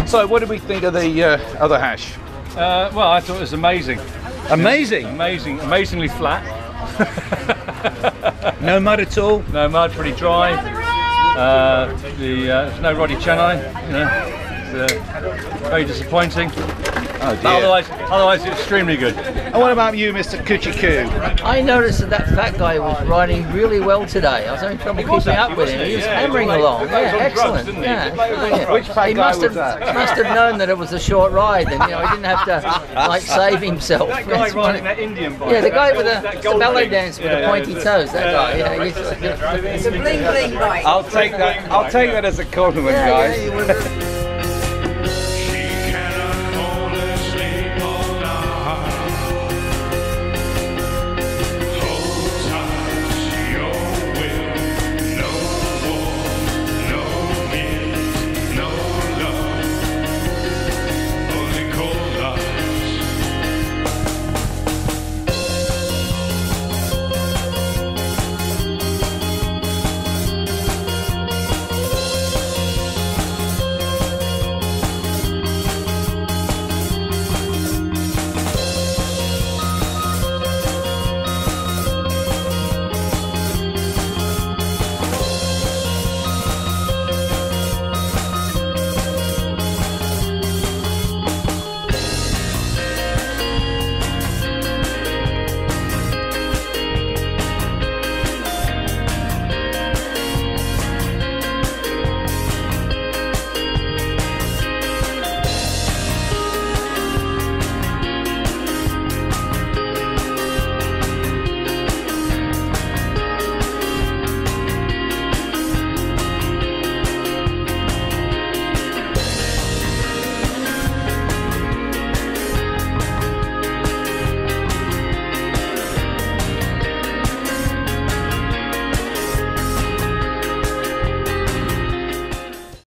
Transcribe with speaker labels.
Speaker 1: So what did we think of the other hash?
Speaker 2: Well, I thought it was amazing.
Speaker 1: Amazing?
Speaker 2: Amazing, amazingly flat.
Speaker 1: No mud at all?
Speaker 2: No mud, pretty dry. There's no Roddy Chennai, you know. It's very disappointing.
Speaker 1: Oh dear.
Speaker 2: Otherwise it's extremely good.
Speaker 1: And what about you, Mr. Coochie Coo?
Speaker 3: I noticed that fat guy was riding really well today. I was having trouble keeping up with him. He was hammering along. Yeah, excellent. Yeah.
Speaker 1: Which fat guy was that?
Speaker 3: He must have known that it was a short ride, and you know he didn't have to like save himself.
Speaker 2: That guy riding that Indian bike.
Speaker 3: Yeah, the guy with the ballet dance with the pointy toes. That guy. Yeah,
Speaker 4: It's a bling bling bike.
Speaker 1: I'll take that as a compliment, guys.
Speaker 3: Yeah,